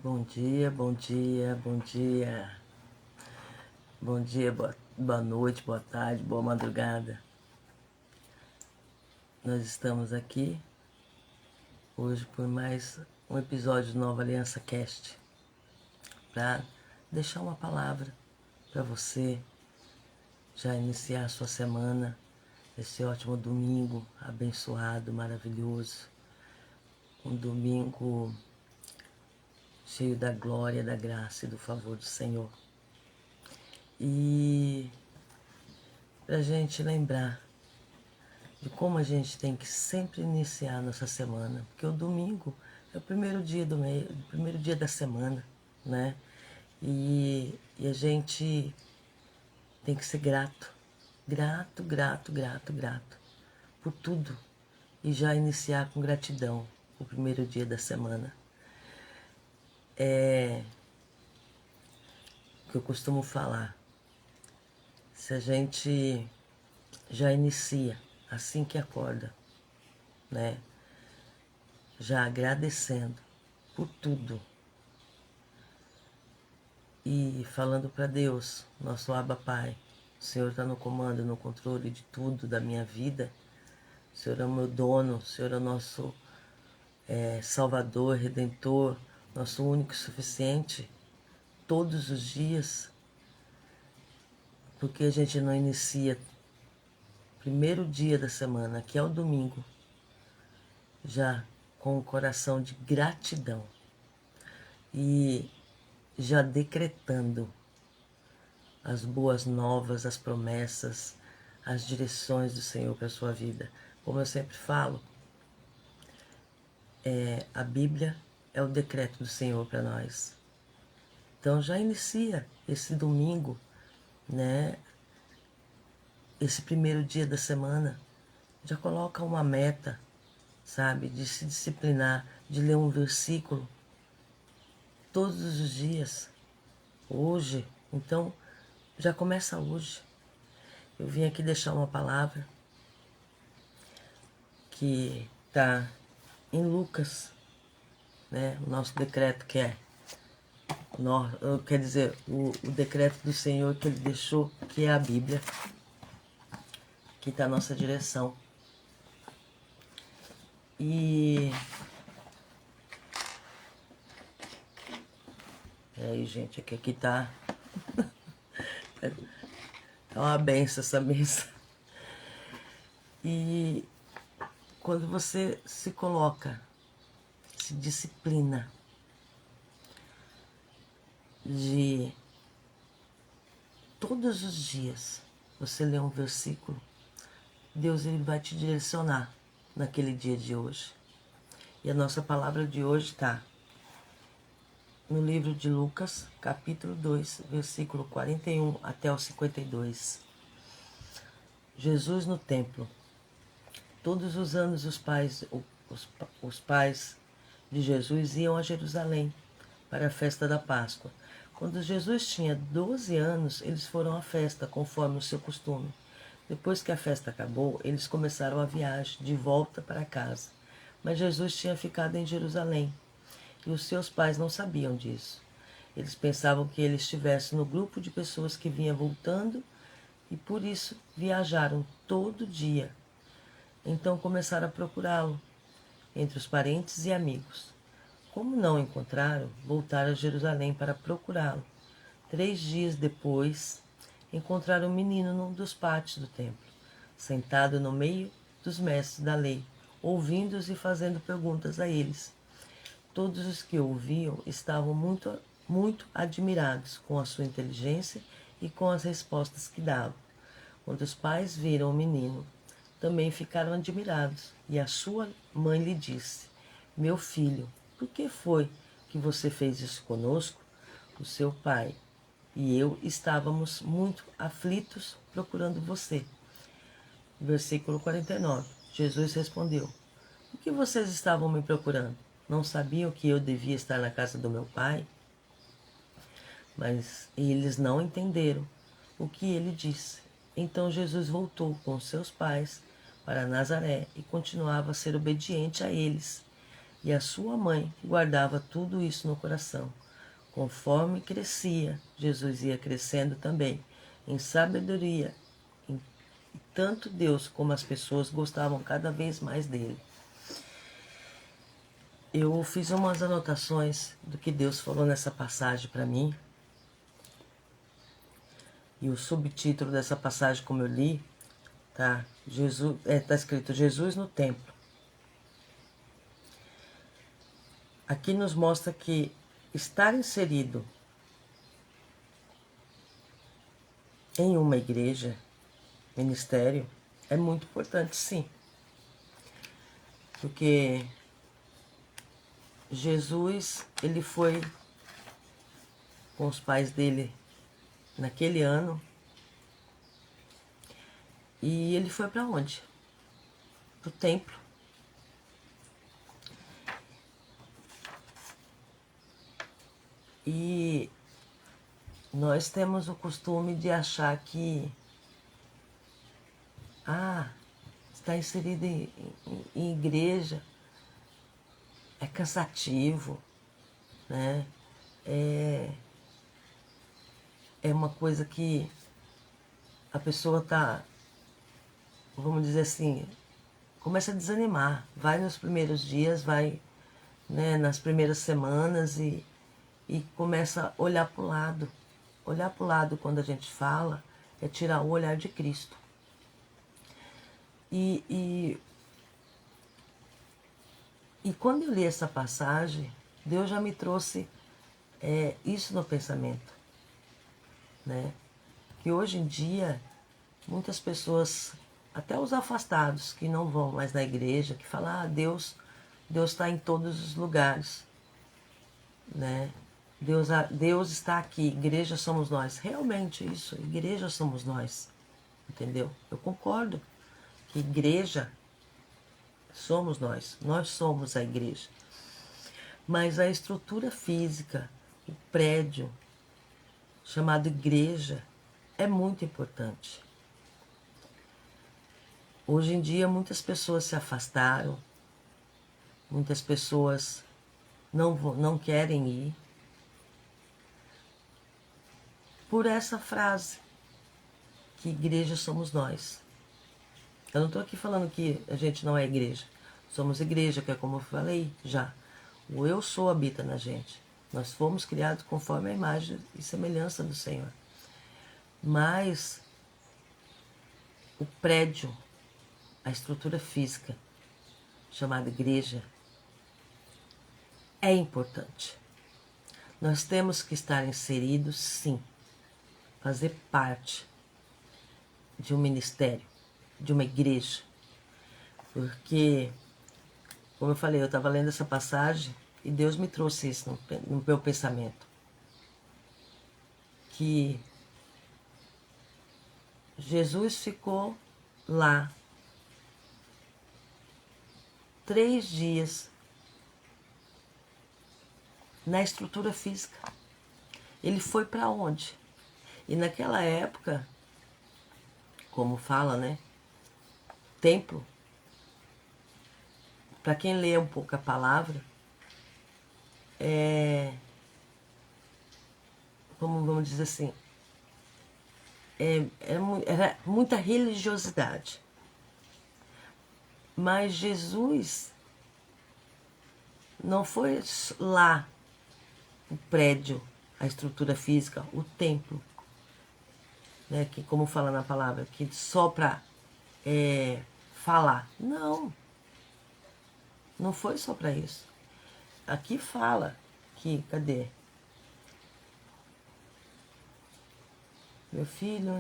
Bom dia, bom dia, bom dia. Bom dia, boa noite, boa tarde, boa madrugada. Nós estamos aqui hoje por mais um episódio do Nova Aliança Cast, para deixar uma palavra para você já iniciar a sua semana, esse ótimo domingo abençoado, maravilhoso. Um domingo cheio da glória, da graça e do favor do Senhor. E para a gente lembrar de como a gente tem que sempre iniciar a nossa semana, porque o domingo é o primeiro dia do mês, o primeiro dia da semana, né? E a gente tem que ser grato por tudo e já iniciar com gratidão o primeiro dia da semana. É o que eu costumo falar. Se a gente já inicia assim que acorda, né? Já agradecendo por tudo e falando para Deus, nosso Abba Pai, o Senhor está no comando, no controle de tudo da minha vida. O Senhor é o meu dono, o Senhor é o nosso Salvador, Redentor, nosso único e suficiente, todos os dias. Porque a gente não inicia o primeiro dia da semana, que é o domingo, já com o coração de gratidão e já decretando as boas novas, as promessas, as direções do Senhor para a sua vida. Como eu sempre falo, a Bíblia é o decreto do Senhor para nós. Então já inicia esse domingo, né? Esse primeiro dia da semana, já coloca uma meta, sabe? De se disciplinar, de ler um versículo todos os dias, hoje. Então, já começa hoje. Eu vim aqui deixar uma palavra que está em Lucas, né? O nosso decreto que é, quer dizer, o decreto do Senhor que Ele deixou, que é a Bíblia, que está a nossa direção. E aí, gente, aqui tá é uma benção essa mesa. E quando você se coloca, se disciplina de todos os dias você ler um versículo, Deus ele vai te direcionar naquele dia de hoje. E a nossa palavra de hoje está no livro de Lucas, capítulo 2, versículo 41 até o 52. Jesus no templo. Todos os anos os pais de Jesus iam a Jerusalém para a festa da Páscoa. Quando Jesus tinha 12 anos, eles foram à festa, conforme o seu costume. Depois que a festa acabou, eles começaram a viagem de volta para casa. Mas Jesus tinha ficado em Jerusalém e os seus pais não sabiam disso. Eles pensavam que ele estivesse no grupo de pessoas que vinha voltando e por isso viajaram todo dia. Então começaram a procurá-lo entre os parentes e amigos. Como não encontraram, voltaram a Jerusalém para procurá-lo. 3 dias depois, encontraram um menino num dos pátios do templo, sentado no meio dos mestres da lei, ouvindo-os e fazendo perguntas a eles. Todos os que ouviam estavam muito admirados com a sua inteligência e com as respostas que dava. Quando os pais viram o menino, também ficaram admirados, e a sua mãe lhe disse: Meu filho, por que foi que você fez isso conosco? O seu pai e eu estávamos muito aflitos procurando você. Versículo 49. Jesus respondeu: Por que vocês estavam me procurando? Não sabiam que eu devia estar na casa do meu pai? Mas eles não entenderam o que ele disse. Então Jesus voltou com seus pais para Nazaré e continuava a ser obediente a eles. E a sua mãe guardava tudo isso no coração. Conforme crescia, Jesus ia crescendo também em sabedoria. E tanto Deus como as pessoas gostavam cada vez mais dele. Eu fiz umas anotações do que Deus falou nessa passagem para mim. E o subtítulo dessa passagem, como eu li, tá escrito Jesus no templo. Aqui nos mostra que estar inserido em uma igreja, ministério, é muito importante, sim. Porque Jesus, ele foi com os pais dele naquele ano. E ele foi para onde? Para o templo. E nós temos o costume de achar que estar inserido em igreja é cansativo, né? É uma coisa que a pessoa tá, vamos dizer assim, começa a desanimar. Vai nos primeiros dias, vai, né, nas primeiras semanas e começa a olhar para o lado. Olhar para o lado quando a gente fala é tirar o olhar de Cristo. E quando eu li essa passagem, Deus já me trouxe isso no pensamento, né? Que hoje em dia, muitas pessoas, até os afastados, que não vão mais na igreja, que falam, Deus está em todos os lugares, né? Deus está aqui, igreja somos nós. Realmente isso, igreja somos nós, entendeu? Eu concordo que igreja somos nós somos a igreja. Mas a estrutura física, o prédio, chamado igreja, é muito importante. Hoje em dia muitas pessoas se afastaram, muitas pessoas não querem ir, por essa frase, que igreja somos nós. Eu não estou aqui falando que a gente não é igreja. Somos igreja, que é como eu falei já. O eu sou habita na gente. Nós fomos criados conforme a imagem e semelhança do Senhor. Mas o prédio, a estrutura física, chamada igreja, é importante. Nós temos que estar inseridos, sim, fazer parte de um ministério, de uma igreja. Porque, como eu falei, eu estava lendo essa passagem e Deus me trouxe isso no meu pensamento. Que Jesus ficou lá 3 dias na estrutura física. Ele foi para onde? E naquela época, como fala, né? Templo. Para quem lê um pouco a palavra, como vamos dizer assim, era muita religiosidade. Mas Jesus não foi lá o prédio, a estrutura física, o templo, né, que como fala na palavra, que só para falar. Não foi só para isso. Aqui fala que, cadê? Meu filho,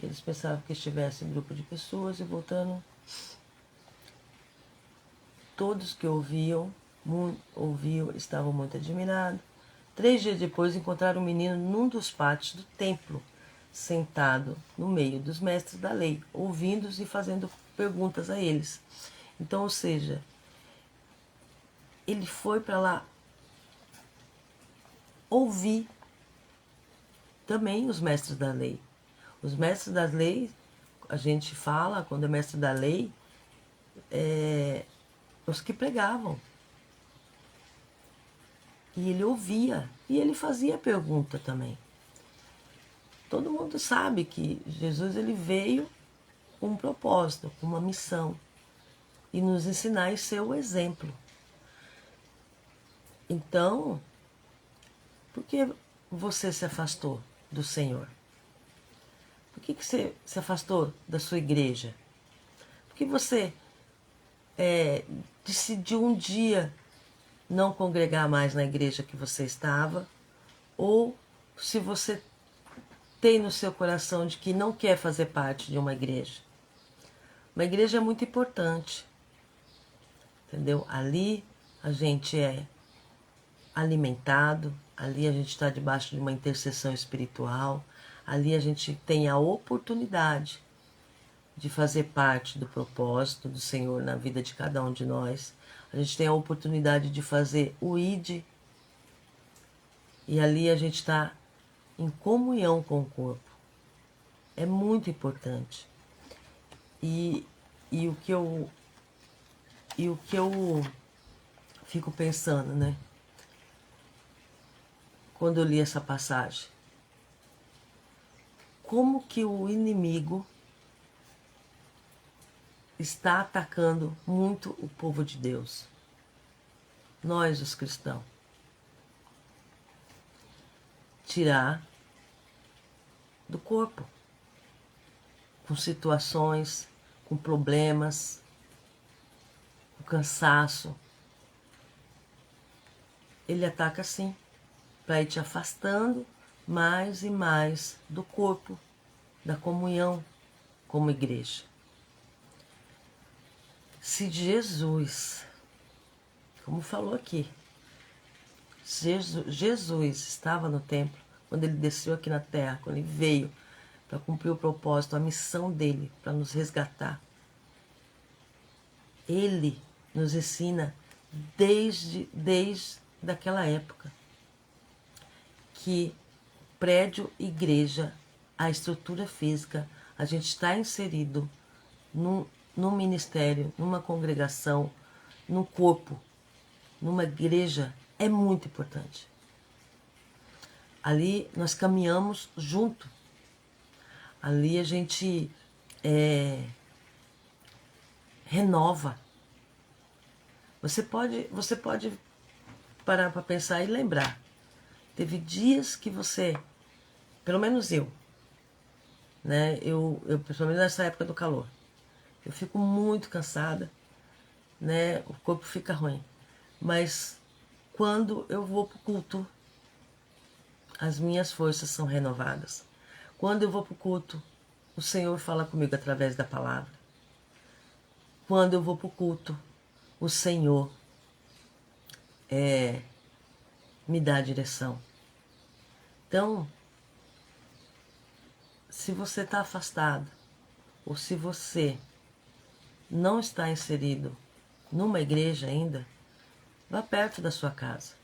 eles pensavam que estivesse em grupo de pessoas e voltando, todos que ouviam estavam muito admirados. 3 dias depois encontraram um menino num dos pátios do templo, sentado no meio dos mestres da lei, ouvindo-os e fazendo perguntas a eles. Então, ou seja, ele foi para lá ouvir também os mestres da lei. Os mestres da lei, a gente fala, quando é mestre da lei, os que pregavam. E ele ouvia, e ele fazia pergunta também. Todo mundo sabe que Jesus ele veio com um propósito, com uma missão, e nos ensinar e ser o exemplo. Então, por que você se afastou do Senhor? Por que você se afastou da sua igreja? Por que você decidiu um dia não congregar mais na igreja que você estava? Ou se você tem no seu coração de que não quer fazer parte de uma igreja. Uma igreja é muito importante, entendeu? Ali a gente é alimentado, ali a gente está debaixo de uma intercessão espiritual, ali a gente tem a oportunidade de fazer parte do propósito do Senhor na vida de cada um de nós. A gente tem a oportunidade de fazer o ID, e ali a gente está em comunhão com o corpo. É muito importante. E o que eu fico pensando, né? Quando eu li essa passagem, como que o inimigo está atacando muito o povo de Deus, nós os cristãos. Tirar do corpo, com situações, com problemas, com cansaço. Ele ataca assim, para ir te afastando mais e mais do corpo, da comunhão como igreja. Se Jesus, como falou aqui, Jesus estava no templo, quando ele desceu aqui na terra, quando ele veio para cumprir o propósito, a missão dele, para nos resgatar. Ele nos ensina desde daquela época que prédio, igreja, a estrutura física, a gente está inserido num ministério, numa congregação, num corpo, numa igreja, é muito importante. Ali nós caminhamos junto. Ali a gente renova. Você pode parar para pensar e lembrar. Teve dias que você, pelo menos eu, né? Eu principalmente nessa época do calor, eu fico muito cansada, né? O corpo fica ruim. Mas quando eu vou para o culto, as minhas forças são renovadas. Quando eu vou para o culto, o Senhor fala comigo através da palavra. Quando eu vou para o culto, o Senhor me dá a direção. Então, se você está afastado, ou se você não está inserido numa igreja ainda, vá perto da sua casa.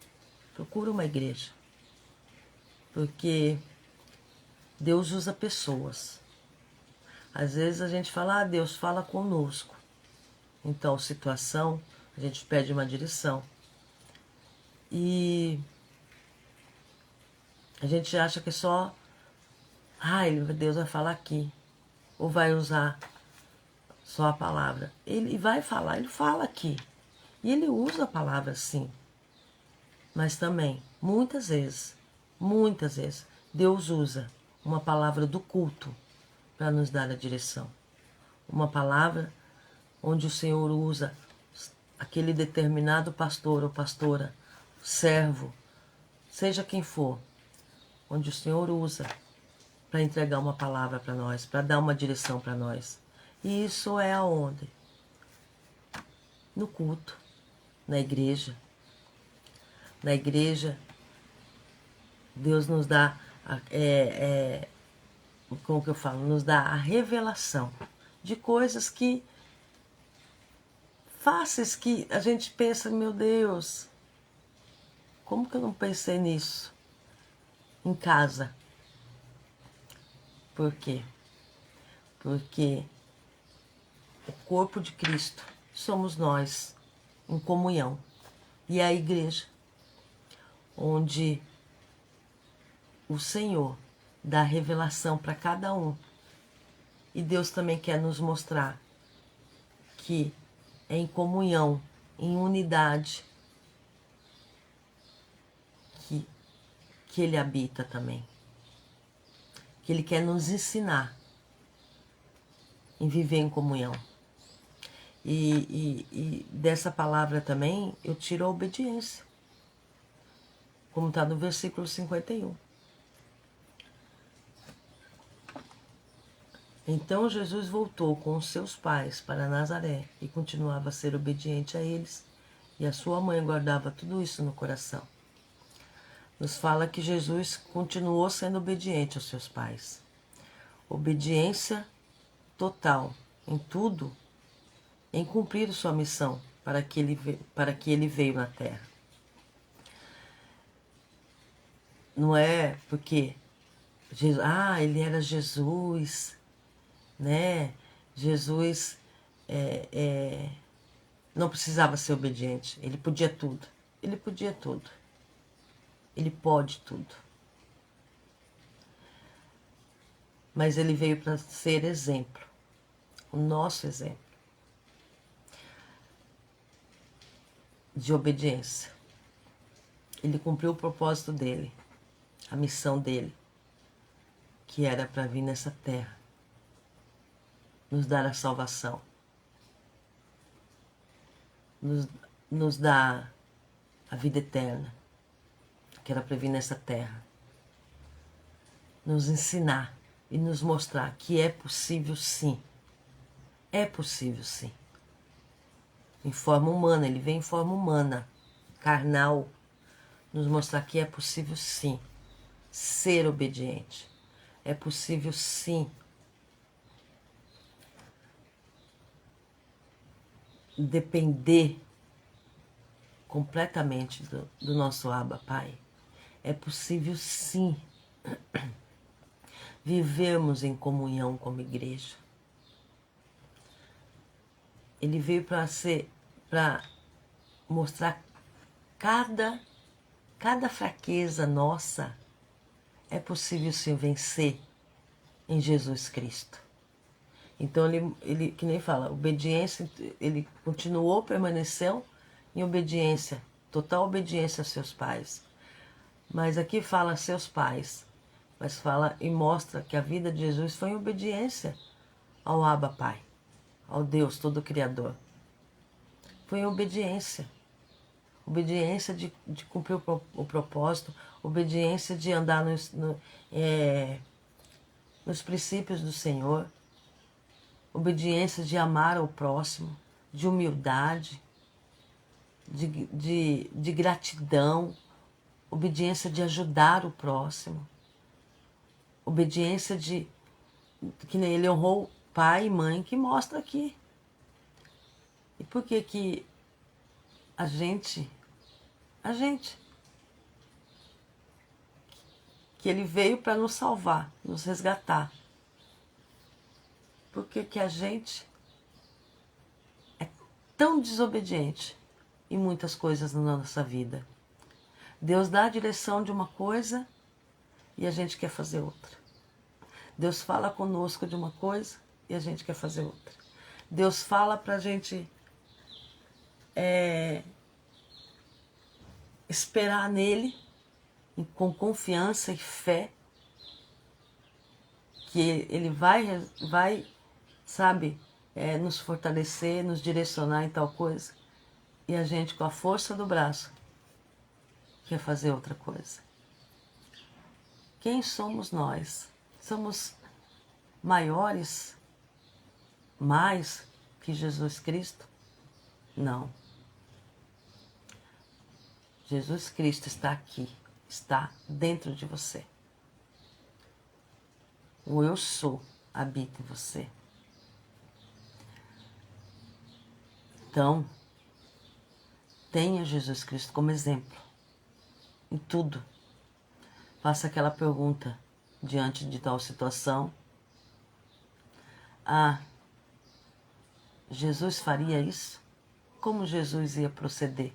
Procura uma igreja. Porque Deus usa pessoas. Às vezes a gente fala, Deus fala conosco. Então, situação, a gente pede uma direção. E a gente acha que só, Deus vai falar aqui. Ou vai usar só a palavra. Ele vai falar, ele fala aqui. E ele usa a palavra sim. Mas também, muitas vezes, Deus usa uma palavra do culto para nos dar a direção. Uma palavra onde o Senhor usa aquele determinado pastor ou pastora, servo, seja quem for, onde o Senhor usa para entregar uma palavra para nós, para dar uma direção para nós. E isso é aonde? No culto, na igreja. Na igreja, Deus nos dá, como que eu falo? Nos dá a revelação de coisas que fáceis que a gente pensa, meu Deus, como que eu não pensei nisso em casa? Por quê? Porque o corpo de Cristo somos nós em comunhão. E é a igreja, onde o Senhor dá revelação para cada um. E Deus também quer nos mostrar que é em comunhão, em unidade, que Ele habita também. Que Ele quer nos ensinar em viver em comunhão. E dessa palavra também eu tiro a obediência, como está no versículo 51. Então Jesus voltou com os seus pais para Nazaré e continuava a ser obediente a eles, e a sua mãe guardava tudo isso no coração. Nos fala que Jesus continuou sendo obediente aos seus pais. Obediência total em tudo, em cumprir sua missão para que ele veio na terra. Não é porque ele era Jesus, né? Jesus não precisava ser obediente, ele podia tudo. Ele podia tudo. Ele pode tudo. Mas ele veio para ser exemplo, o nosso exemplo de obediência. Ele cumpriu o propósito dele, a missão dele, que era para vir nessa terra, nos dar a salvação, nos dar a vida eterna, que era para vir nessa terra, nos ensinar e nos mostrar que é possível sim. É possível sim. Em forma humana, ele vem em forma humana, carnal, nos mostrar que é possível sim ser obediente. É possível sim depender completamente do nosso Abba Pai. É possível sim vivermos em comunhão como igreja. Ele veio para mostrar cada fraqueza nossa é possível sim vencer em Jesus Cristo. Então ele que nem fala, obediência, ele continuou, permaneceu em obediência, total obediência aos seus pais. Mas aqui fala seus pais, mas fala e mostra que a vida de Jesus foi em obediência ao Abba Pai, ao Deus Todo-Criador. Foi em obediência. Obediência de cumprir o propósito, obediência de andar nos princípios do Senhor, obediência de amar ao próximo, de humildade, de gratidão, obediência de ajudar o próximo, obediência que nem ele honrou pai e mãe, que mostra aqui. E por que a gente, que ele veio para nos salvar, nos resgatar. Por que a gente é tão desobediente em muitas coisas na nossa vida? Deus dá a direção de uma coisa e a gente quer fazer outra. Deus fala conosco de uma coisa e a gente quer fazer outra. Deus fala para a gente esperar nele com confiança e fé que ele vai sabe, nos fortalecer, nos direcionar em tal coisa. E a gente, com a força do braço, quer fazer outra coisa. Quem somos nós? Somos maiores, mais que Jesus Cristo? Não. Jesus Cristo está aqui, está dentro de você. O eu sou habita em você. Então, tenha Jesus Cristo como exemplo em tudo. Faça aquela pergunta diante de tal situação. Jesus faria isso? como Jesus ia proceder.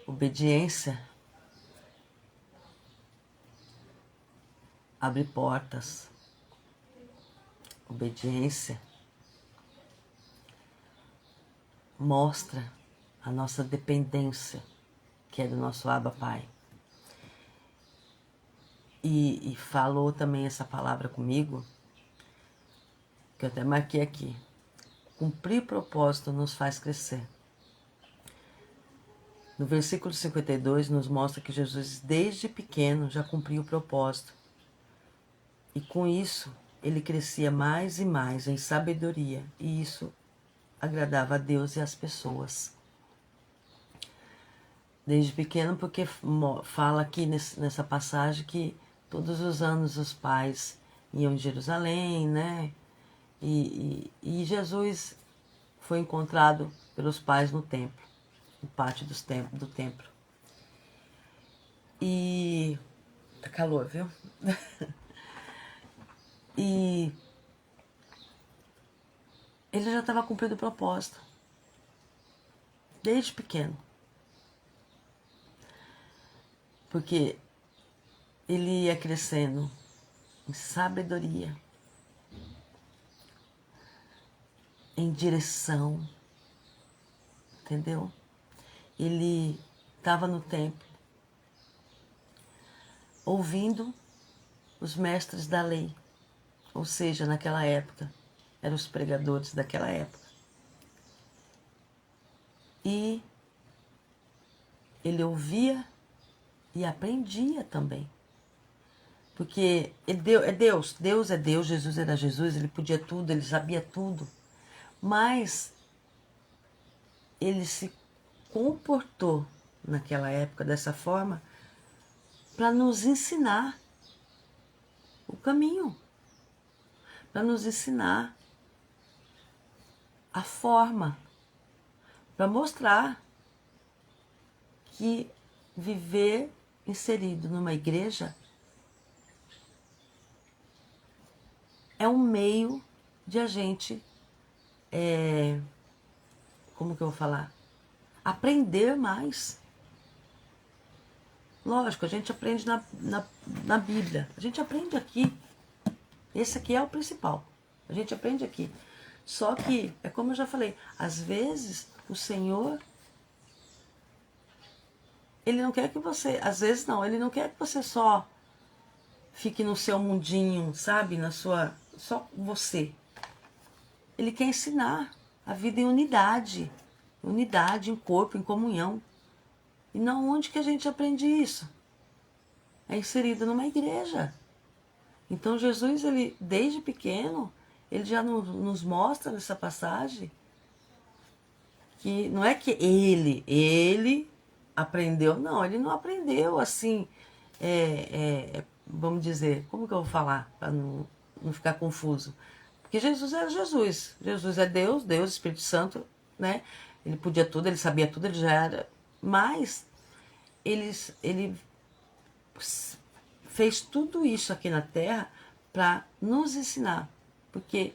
Obediência abre portas. Obediência mostra a nossa dependência, que é do nosso Abba Pai. E falou também essa palavra comigo, que eu até marquei aqui. Cumprir propósito nos faz crescer. No versículo 52 nos mostra que Jesus, desde pequeno, já cumpriu o propósito. E com isso, ele crescia mais e mais em sabedoria. E isso agradava a Deus e às pessoas. Desde pequeno, porque fala aqui nessa passagem que todos os anos os pais iam em Jerusalém, né? E Jesus foi encontrado pelos pais no templo, no pátio do templo. E tá calor, viu? E ele já estava cumprindo o propósito, desde pequeno. Porque ele ia crescendo em sabedoria, em direção, entendeu? Ele estava no templo, ouvindo os mestres da lei, ou seja, naquela época, eram os pregadores daquela época. E ele ouvia e aprendia também. Porque é Deus, Deus é Deus, Jesus era Jesus, ele podia tudo, ele sabia tudo. Mas ele se comportou naquela época dessa forma para nos ensinar o caminho, para nos ensinar a forma, para mostrar que viver inserido numa igreja é um meio de a gente, como que eu vou falar? Aprender mais. Lógico, a gente aprende na Bíblia. A gente aprende aqui. Esse aqui é o principal. A gente aprende aqui. Só que, é como eu já falei, às vezes o Senhor, ele não quer que você, às vezes não, ele não quer que você só fique no seu mundinho, sabe? Só você. Ele quer ensinar a vida em unidade, em corpo, em comunhão. E não onde que a gente aprende isso? É inserido numa igreja. Então Jesus, ele desde pequeno, ele já nos mostra nessa passagem que não é que ele aprendeu, não, ele não aprendeu assim, vamos dizer, como que eu vou falar para não ficar confuso? Porque Jesus era Jesus, Jesus é Deus, Deus, Espírito Santo, né? Ele podia tudo, ele sabia tudo, ele já era, mas ele fez tudo isso aqui na Terra para nos ensinar, porque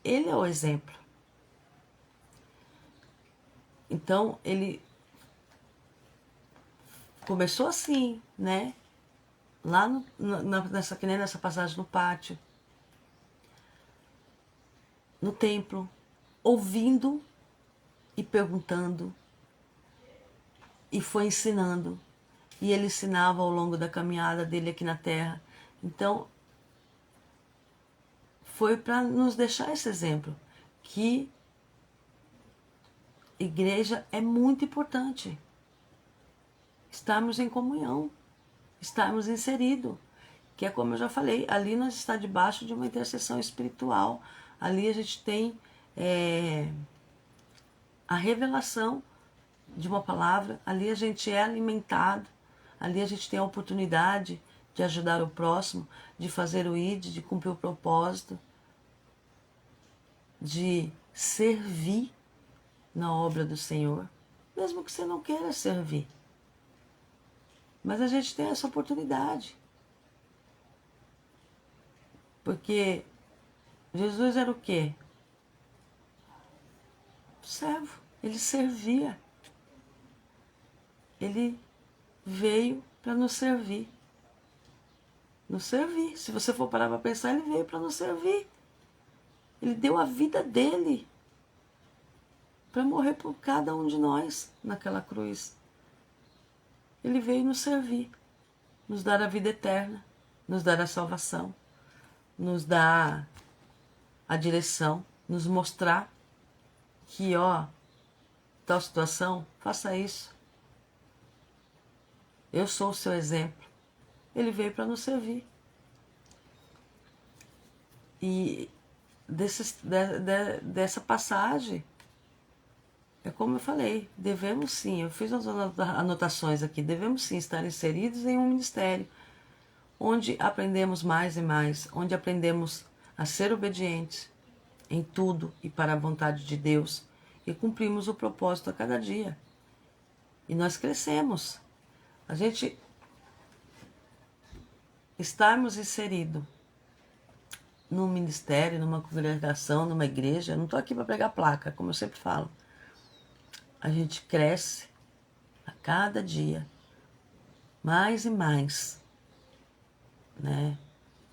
ele é o exemplo. Então, ele começou assim, né? Lá que nem nessa passagem no pátio, no templo, ouvindo e perguntando, e foi ensinando. E ele ensinava ao longo da caminhada dele aqui na Terra. Então, foi para nos deixar esse exemplo, que igreja é muito importante. Estarmos em comunhão, estarmos inseridos. Que é como eu já falei, ali nós estamos debaixo de uma intercessão espiritual. Ali a gente tem a revelação de uma palavra, ali a gente é alimentado, ali a gente tem a oportunidade de ajudar o próximo, de fazer o ID, de cumprir o propósito, de servir na obra do Senhor, mesmo que você não queira servir. Mas a gente tem essa oportunidade. Porque Jesus era o quê? servo. Ele servia. Ele veio para nos servir. Nos servir. Se você for parar para pensar, ele veio para nos servir. Ele deu a vida dele para morrer por cada um de nós naquela cruz. Ele veio nos servir, nos dar a vida eterna, nos dar a salvação, nos dar a direção, nos mostrar que, tal situação, faça isso. Eu sou o seu exemplo. Ele veio para nos servir. E dessa passagem, é como eu falei, devemos sim, eu fiz as anotações aqui, devemos sim estar inseridos em um ministério, onde aprendemos mais e mais, onde aprendemos a ser obedientes em tudo e para a vontade de Deus, e cumprimos o propósito a cada dia. E nós crescemos. A gente estarmos inseridos num ministério, numa congregação, numa igreja, eu não estou aqui para pregar placa, como eu sempre falo. A gente cresce a cada dia, mais e mais, né?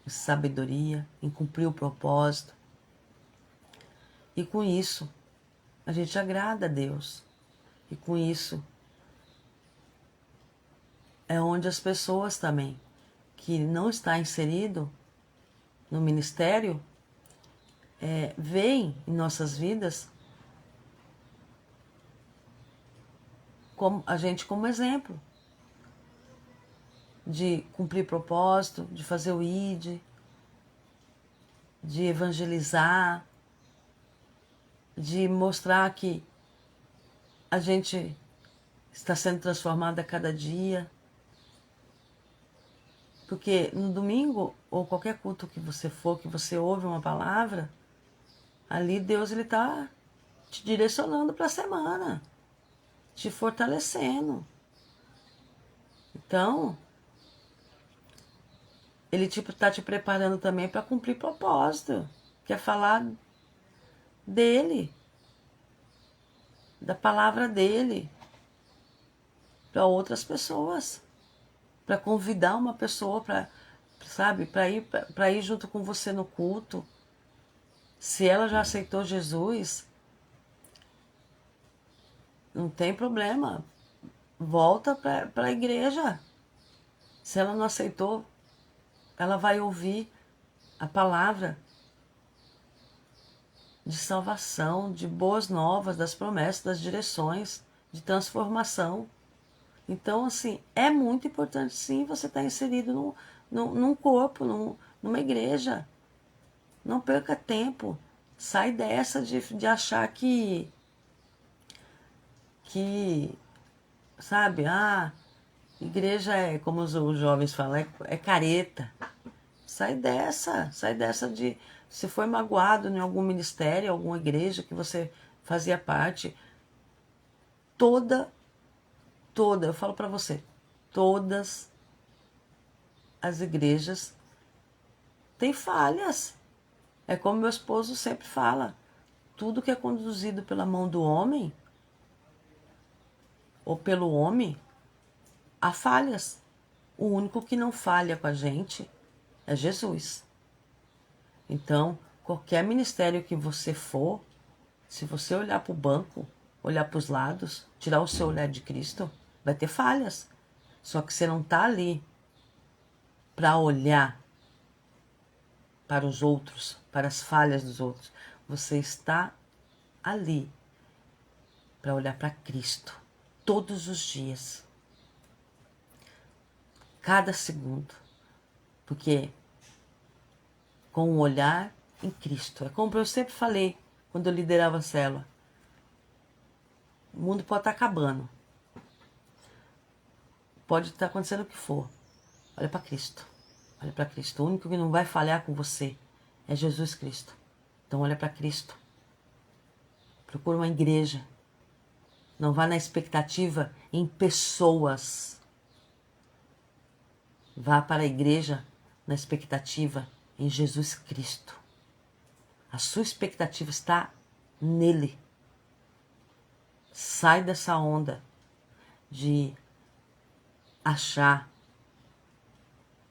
Em sabedoria, em cumprir o propósito. E com isso, a gente agrada a Deus. E com isso, é onde as pessoas também, que não está inserido no ministério, veem em nossas vidas como a gente como exemplo de cumprir propósito, de fazer o ID, de evangelizar, de mostrar que a gente está sendo transformado a cada dia. Porque no domingo, ou qualquer culto que você for, que você ouve uma palavra, ali Deus está te direcionando para a semana, te fortalecendo. Então, Ele está te preparando também para cumprir propósito, que é falar dele, da palavra dele, para outras pessoas, para convidar uma pessoa para ir junto com você no culto. Se ela já aceitou Jesus, não tem problema, volta para a igreja. Se ela não aceitou, ela vai ouvir a palavra de salvação, de boas novas, das promessas, das direções, de transformação. Então, assim, é muito importante, sim, você estar inserido num corpo, numa igreja. Não perca tempo. Sai dessa de achar que, sabe, igreja como os jovens falam, é careta. Sai dessa de, se foi magoado em algum ministério, alguma igreja que você fazia parte, toda, eu falo para você, todas as igrejas têm falhas. É como meu esposo sempre fala, tudo que é conduzido pela mão do homem, ou pelo homem, há falhas. O único que não falha com a gente é Jesus. Então, qualquer ministério que você for, se você olhar para o banco, olhar para os lados, tirar o seu olhar de Cristo, vai ter falhas. Só que você não está ali para olhar para os outros, para as falhas dos outros. Você está ali para olhar para Cristo todos os dias, cada segundo, porque com o olhar em Cristo, é como eu sempre falei quando eu liderava a célula, o mundo pode estar acabando, pode estar acontecendo o que for, olha para Cristo, olha para Cristo. O único que não vai falhar com você é Jesus Cristo. Então olha para Cristo, procura uma igreja, não vá na expectativa em pessoas, vá para a igreja na expectativa em Jesus Cristo. A sua expectativa está nele. Sai dessa onda de achar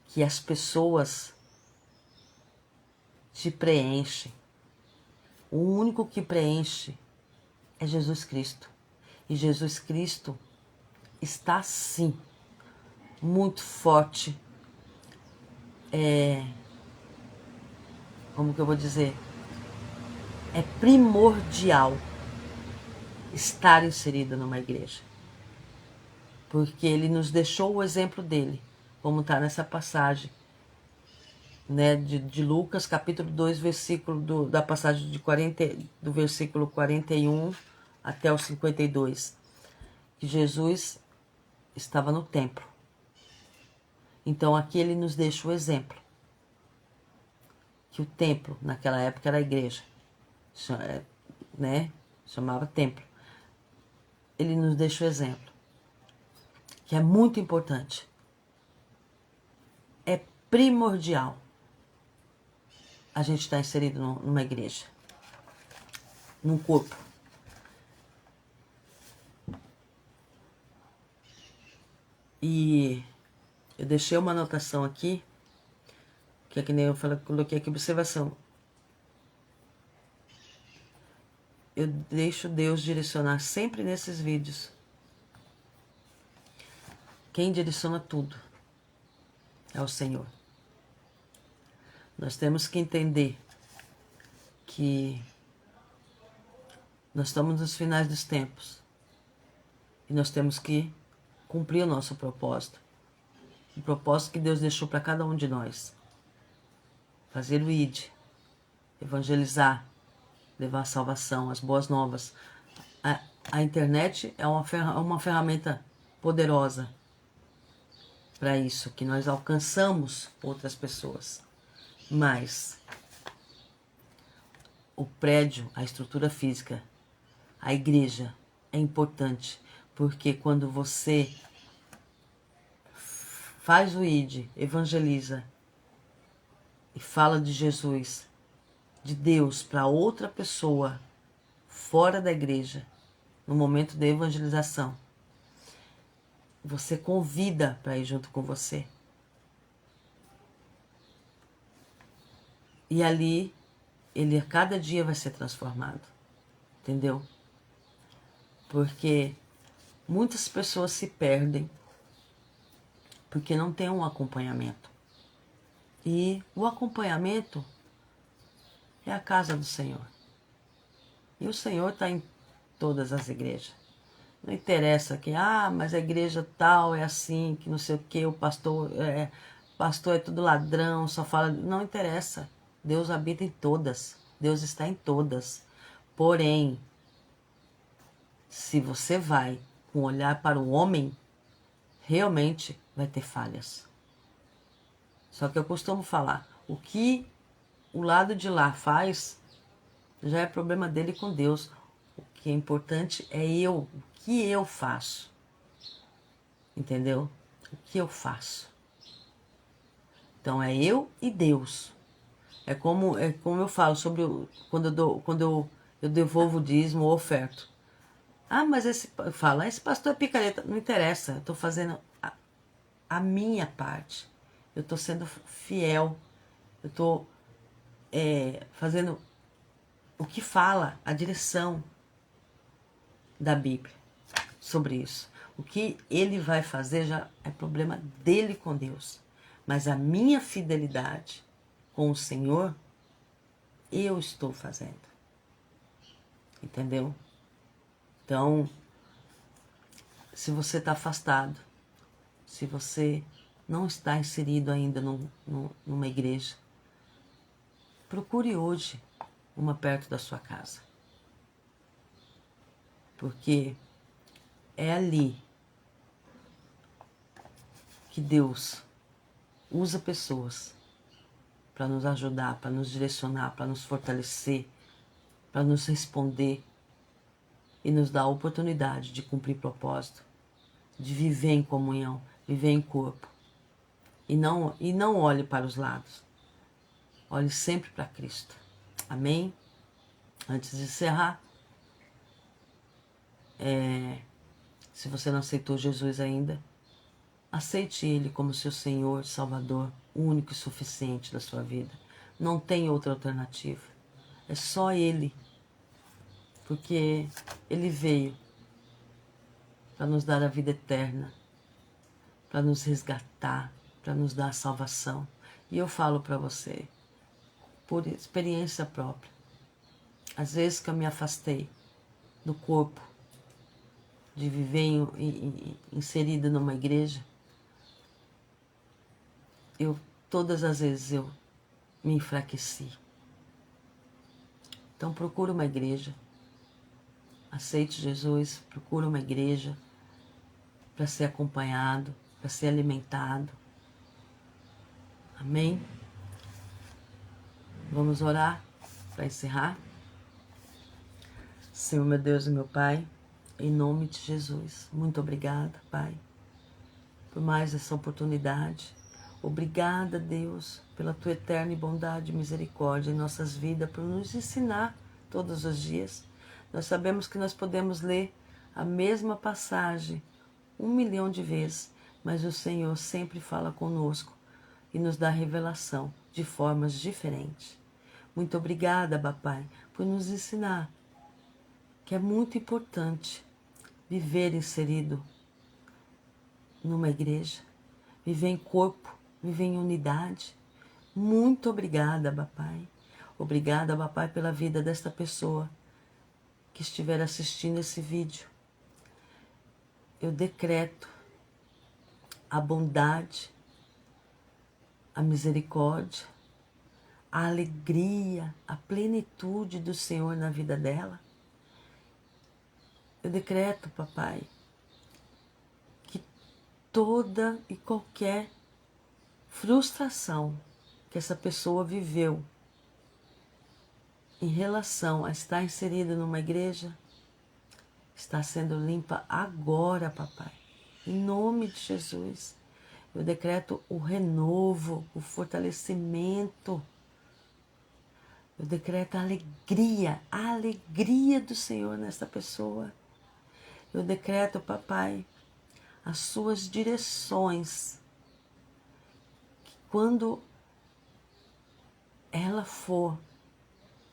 que as pessoas te preenchem. O único que preenche é Jesus Cristo. E Jesus Cristo está, sim, muito forte. Como que eu vou dizer? É primordial estar inserido numa igreja. Porque ele nos deixou o exemplo dele, como está nessa passagem, né, de Lucas, capítulo 2, versículo da passagem do versículo 41 até o 52, que Jesus estava no templo. Então aqui ele nos deixa o exemplo, que o templo naquela época era a igreja, né, chamava templo. Ele nos deixa o exemplo, que é muito importante, é primordial a gente estar inserido numa igreja, num corpo. E eu deixei uma anotação aqui, que é que nem eu coloquei aqui, observação. Eu deixo Deus direcionar sempre nesses vídeos. Quem direciona tudo é o Senhor. Nós temos que entender que nós estamos nos finais dos tempos e nós temos que cumprir o nosso propósito. O propósito que Deus deixou para cada um de nós. Fazer o ID, evangelizar, levar a salvação, as boas novas. A internet é uma ferramenta poderosa para isso, que nós alcançamos outras pessoas. Mas o prédio, a estrutura física, a igreja é importante, porque quando você faz o ID, evangeliza e fala de Jesus, de Deus para outra pessoa fora da igreja, no momento da evangelização, você convida para ir junto com você. E ali, ele a cada dia vai ser transformado. Entendeu? Porque muitas pessoas se perdem porque não tem um acompanhamento. E o acompanhamento é a casa do Senhor. E o Senhor está em todas as igrejas. Não interessa que, mas a igreja tal é assim, que não sei o que, o pastor é tudo ladrão, só fala... Não interessa. Deus habita em todas. Deus está em todas. Porém, se você vai com olhar para o homem, realmente vai ter falhas. Só que eu costumo falar, o que o lado de lá faz, já é problema dele com Deus. O que é importante é o que eu faço. Entendeu? O que eu faço. Então é eu e Deus. É como eu falo sobre quando eu devolvo o dízimo ou oferto. Mas esse pastor é picareta. Não interessa, eu estou fazendo a minha parte. Eu estou sendo fiel. Eu estou fazendo o que fala a direção da Bíblia sobre isso. O que ele vai fazer já é problema dele com Deus. Mas a minha fidelidade com o Senhor, eu estou fazendo. Entendeu? Então, se você está afastado, se você não está inserido ainda numa igreja, procure hoje uma perto da sua casa. Porque é ali que Deus usa pessoas para nos ajudar, para nos direcionar, para nos fortalecer, para nos responder e nos dar a oportunidade de cumprir propósito, de viver em comunhão, viver em corpo. E não olhe para os lados. Olhe sempre para Cristo. Amém? Antes de encerrar, Se você não aceitou Jesus ainda, aceite Ele como seu Senhor, Salvador, único e suficiente da sua vida. Não tem outra alternativa. É só Ele. Porque Ele veio para nos dar a vida eterna, para nos resgatar, para nos dar a salvação. E eu falo para você, por experiência própria, às vezes que eu me afastei do corpo, de viver inserida numa igreja, todas as vezes eu me enfraqueci. Então procura uma igreja, aceite Jesus, procura uma igreja para ser acompanhado, para ser alimentado. Amém? Vamos orar para encerrar? Senhor, meu Deus e meu Pai, em nome de Jesus, muito obrigada, Pai, por mais essa oportunidade. Obrigada, Deus, pela Tua eterna bondade e misericórdia em nossas vidas, por nos ensinar todos os dias. Nós sabemos que nós podemos ler a mesma passagem 1.000.000 de vezes, mas o Senhor sempre fala conosco e nos dá revelação de formas diferentes. Muito obrigada, Papai, por nos ensinar que é muito importante viver inserido numa igreja, viver em corpo, viver em unidade. Muito obrigada, Papai. Obrigada, Papai, pela vida desta pessoa que estiver assistindo esse vídeo. Eu decreto a bondade, a misericórdia, a alegria, a plenitude do Senhor na vida dela. Eu decreto, Papai, que toda e qualquer frustração que essa pessoa viveu em relação a estar inserida numa igreja está sendo limpa agora, Papai. Em nome de Jesus, eu decreto o renovo, o fortalecimento. Eu decreto a alegria do Senhor nesta pessoa. Eu decreto, Papai, as suas direções, que quando ela for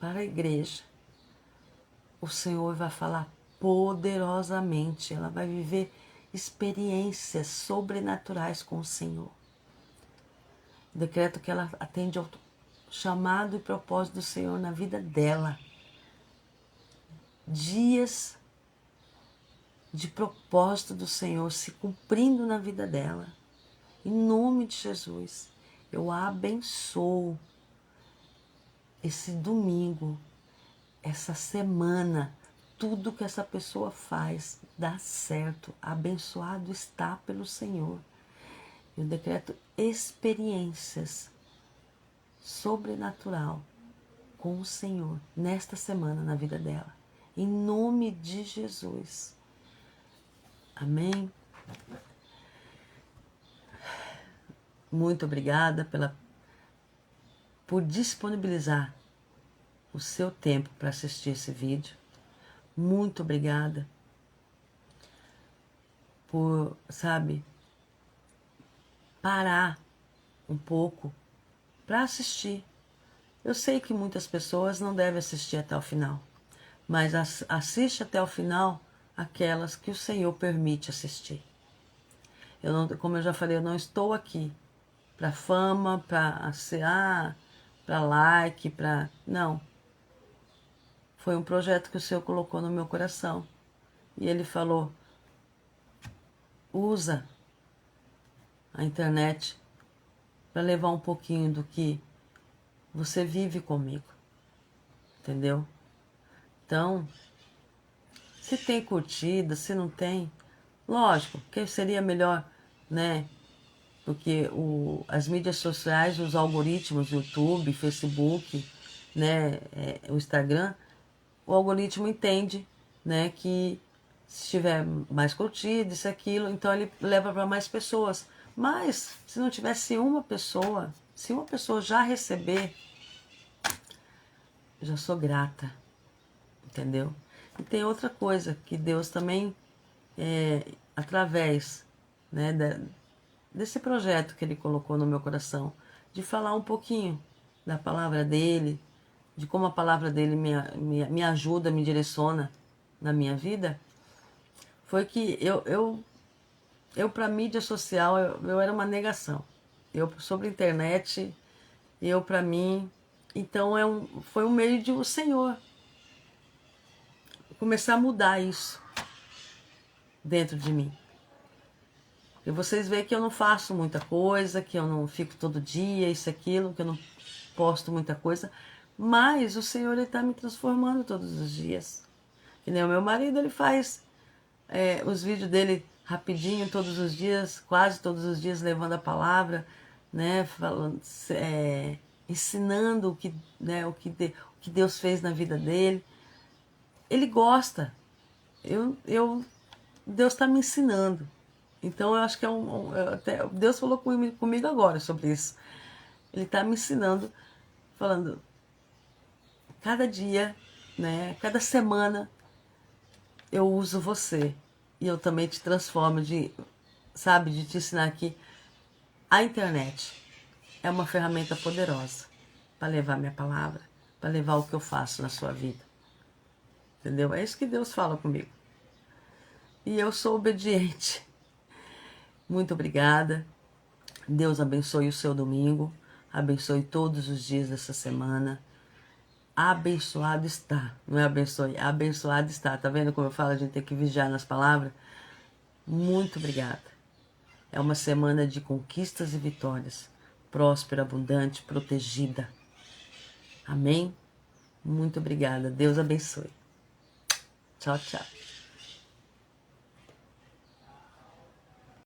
para a igreja, o Senhor vai falar poderosamente, ela vai viver experiências sobrenaturais com o Senhor. Eu decreto que ela atende ao chamado e propósito do Senhor na vida dela. Dias de propósito do Senhor se cumprindo na vida dela. Em nome de Jesus, eu a abençoo esse domingo, essa semana, tudo que essa pessoa faz dá certo. Abençoado está pelo Senhor. Eu decreto experiências sobrenatural com o Senhor nesta semana na vida dela. Em nome de Jesus. Amém. Muito obrigada por disponibilizar o seu tempo para assistir esse vídeo. Muito obrigada por, parar um pouco para assistir. Eu sei que muitas pessoas não devem assistir até o final, mas assiste até o final aquelas que o Senhor permite assistir. Como eu já falei, eu não estou aqui para fama, para like, não. Foi um projeto que o Senhor colocou no meu coração. E Ele falou, usa a internet para levar um pouquinho do que você vive comigo. Entendeu? Então, se tem curtida, se não tem, lógico, que seria melhor, né? Porque as mídias sociais, os algoritmos, YouTube, Facebook, né, o Instagram, o algoritmo entende, né, que se tiver mais curtido, isso, aquilo, então ele leva para mais pessoas. Mas, se não tivesse uma pessoa, se uma pessoa já receber, eu já sou grata, entendeu? E tem outra coisa que Deus também, através, né, desse projeto que Ele colocou no meu coração, de falar um pouquinho da palavra dEle, de como a palavra dEle me ajuda, me direciona na minha vida, foi que eu para mídia social, eu era uma negação. Eu, sobre a internet, eu para mim, então foi um meio de o Senhor começar a mudar isso dentro de mim. E vocês veem que eu não faço muita coisa, que eu não fico todo dia, isso, aquilo, que eu não posto muita coisa, mas o Senhor está me transformando todos os dias. Que nem o meu marido, ele faz os vídeos dele rapidinho, todos os dias, quase todos os dias, levando a palavra, né, falando, ensinando o que Deus fez na vida dele. Ele gosta. Deus está me ensinando. Então eu acho que até Deus falou comigo agora sobre isso. Ele está me ensinando, falando, cada dia, né, cada semana eu uso você e eu também te transformo de te ensinar que a internet é uma ferramenta poderosa para levar minha palavra, para levar o que eu faço na sua vida. Entendeu? É isso que Deus fala comigo. E eu sou obediente. Muito obrigada. Deus abençoe o seu domingo. Abençoe todos os dias dessa semana. Abençoado está. Não é abençoe, abençoado está. Tá vendo como eu falo? A gente tem que vigiar nas palavras. Muito obrigada. É uma semana de conquistas e vitórias. Próspera, abundante, protegida. Amém? Muito obrigada. Deus abençoe. Tchau, tchau.